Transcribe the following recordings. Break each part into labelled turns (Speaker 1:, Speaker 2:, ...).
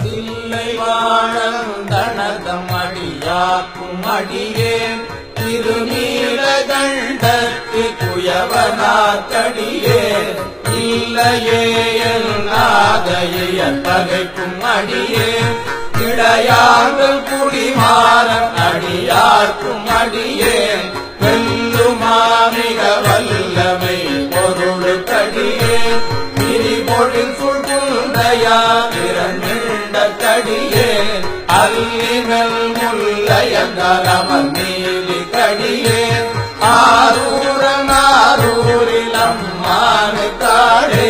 Speaker 1: தில்லை வாழந்தனதம் அடியாக்கும் அடியேன் திருநீலகண்டத்து குயவனாக்கடியேன் இல்லையே நாதைய பகைக்கும் அடியேன் இடையாங்கள் குடிமாறன் அடியார்க்கும் அடியேன் வெல்லுமாமிக வல்லமை பொருளுக்கடியேன் திரிபொழில் சுழ்குந்தையா இரண்ட கடியேன் அல்லினல் முல்லையங்கரமர் நீலி கடியேன் ஆரூரில் அம்மானு காடே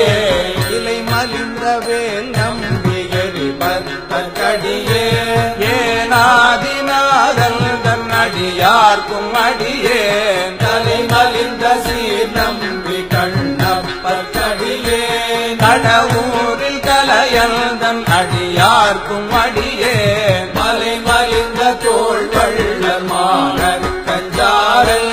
Speaker 1: இலை மலிந்த வேல் நம்பியறி பத்த கடியே ஏனாதிநாதல் தன் அடியார்க்கும் அடியேன் தலை மலிந்த சீர் நம்பி கண்ணப்பர் கடியே கடவுரில் கலையல் தன் அடியார்க்கும் அடியேன் மலை மலிந்த தோள் வள்ளல் மாறன் கஞ்சாரல்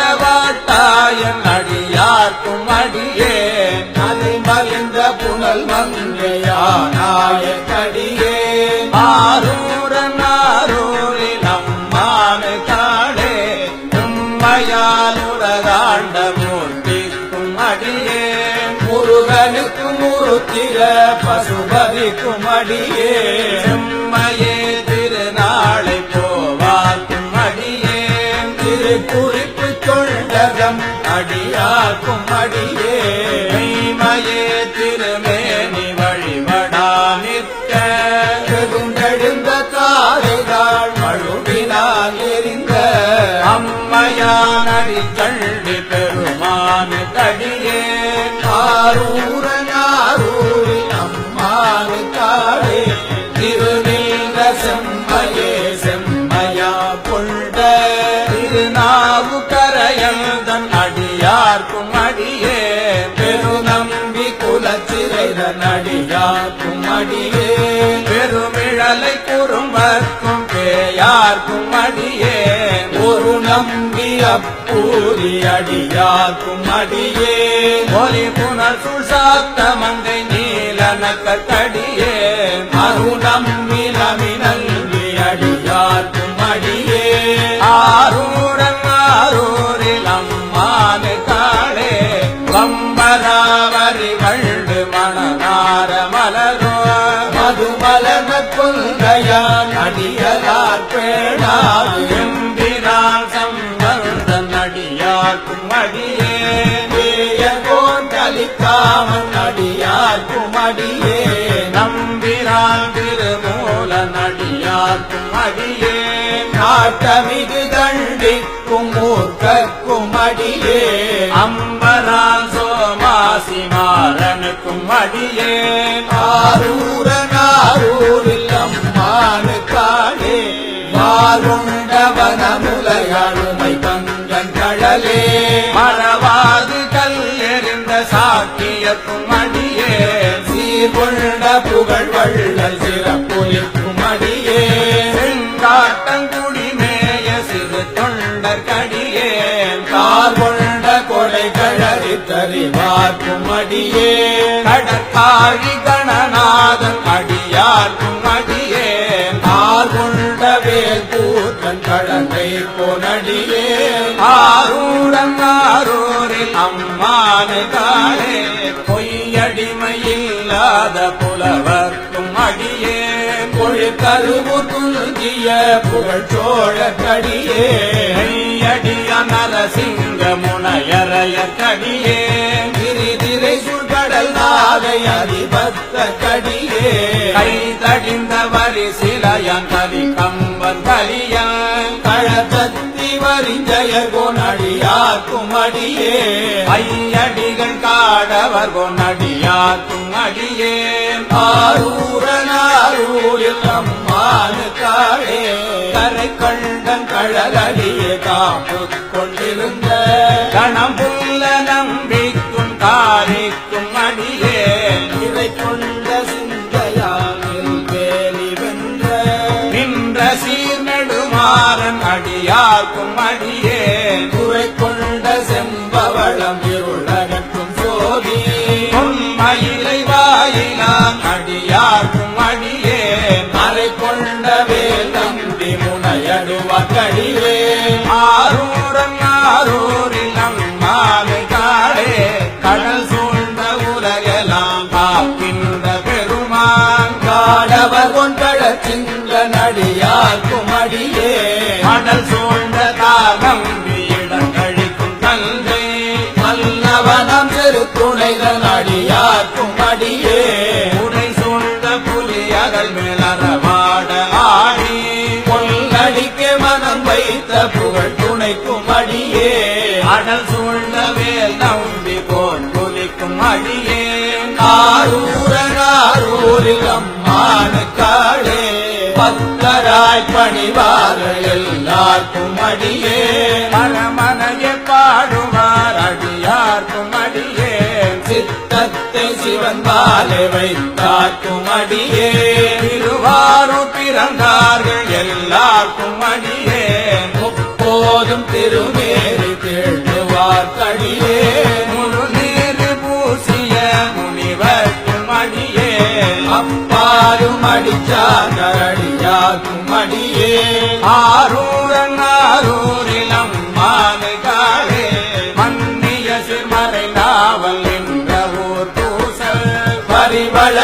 Speaker 1: எஞ்சாதவாட்டாயன் அடியார்க்கும் அடியேன் மலை மலிந்த புனல் மங்கையானாய கடியேன் ஆரூரில் அம்மானு காடே உம்மையால் உலகாண்ட மூர்த்திக்கும் அடியேன் முருகனுக்கும் முருத்திர பசுபதிக்கும் அடியேன் செம்மையே திருநாளை போவாக்கும் அடியேன் திருக்குறிப்பு தொண்டகம் அடியாக்கும் அடியேன் மெய்மையே திருமேனி வழிபடா நிற்க பெருந்தெழுந்த தாரைகள் மழுவினால் எரிந்த அம்மையானடி கள்ளி பெருமானு கடியேன் ஆரூரில் அம்மானு காடே திருநீல செம்மையே செம்மையா கொண்ட திருநாவு கரையந்தன் அடியார்க்கும் அடியே பெருநம்பி குலச்சிறைதன் அடியார்க்கும் அடியே பெருமிழலை குறும்பர்க்கும் பேயார்க்கும் அடியே ஒரு நம்பி அப்பூரி அடியார்க்கும் அடியே ஒலி புனர் சுசாத்த மங்கை நீலனக்க கடியே மறுநம்பி நமினல்வி அடியார்க்கும் அடியே ஆரூரில் அம்மானு காடே வம்பராவரி வண்டு மணநார மலரோ மதுமலன கொள்கையான் அடியலார் பேணாது எம்பிரான் சம்பந்தன் அடியார்க்கும் அடியே வேயகோன் கலிக்காமன் அடியார்க்கும் அடியே நம்பிரான் திருமூலன் அடியார்க்கும் அடியே நாட்டமிகு தண்டிக்கும் மூர்க்கக்கும் அடியே அம்பரான் சோமாசி மாறனுக்கும் அடியே ஆரூரில் அம்மானு காடே வாருண்டவனமுலையாளுமை பங்கன் கழலே மறவாது கல் எறிந்த சாக்கியக்கும் அடியே சீர்கொண்ட புகழ் வள்ளல் சிறப்புலிக்கும் அடியே செங்காட்டங்குடிமேய சிறு தொண்டர் கடியே கார்கொண்ட கொடை கழறி தறிவார்க்கும் அடியே கடற்காழி கணநாதன் அடியார்க்கும் அடியே ஆர்கொண்ட வேல் கூத்தன் கடலை பொனடியே ஆரூரில் அம்மானு காடே பொய்யடிமையில்லாத புலவர்க்கும் அடியே பொழிற்கருவு துல்கிய புகழ் சோழ கடியே ஐயடிய நரசிங்க முனையறைய கடியே திரை சுழ்கடல் நாகை அதிபத்த கடியே கை தடிந்த வரி சிலையன் கலி கம்பன் கலியன் கழத்தத்தி வரிஞ்சய கொனடியாக்கும் அடியே ஐயடிகள் காடவர் கொனடியாக்கும் அடியே ஆரூரில் அம்மானு காடே கரை கண்டன் கழலடியே காப்பு கொண்டிருந்த கணம்புள்ள நம்பிக்கும் காரிக்கும் அடியே இதை கொண்ட சிந்தையாவில் வேலி வென்ற நின்ற சீர்நெடுமாறன் அடியார்க்கும் அடியே குறை கொண்ட செம்பவளம் இருளகற்றும் சோதி உண்மையிலை வாயிலாம் அடியார்க்கும் கடல் சூழ்ந்த தாகம்பியிடம் கழிக்கும் தந்தை மல்லவனம் செரு துணைதன் அடியார்க்கும் அடியே உடை சூழ்ந்த புலி அதல் மேலறவாட ஆடி கொல்லடிக்க மனம் வைத்த புகழ் துணைக்கும் அடியே அடல் சூழ்ந்த வேல் நம்பி போன் புலிக்கும் அடியே ஆரூரில் அம்மானுக்காளே பக்தராய் பணிவார எல்லாருக்கும் அடியே மனமனைய பாடுவார் அடியார்க்கும் அடியே சித்தத்தை சிவன் பாலை வைத்தார்க்கும் அடியே திருவாரூர் பிறந்தார்கள் எல்லாருக்கும் அடியே முப்போதும் திருமேறி தேடுவார் கடியே முழு நீர் பூசிய முனிவர்க்கும் அடியே அப்பாரும் அடிச்சாரடியாக்கும் அடியே ஆரூரில் அம்மானுக்காளே மன்னிய சிறுமறை நாவல் என்ற ஊர் பூசல் பரிவள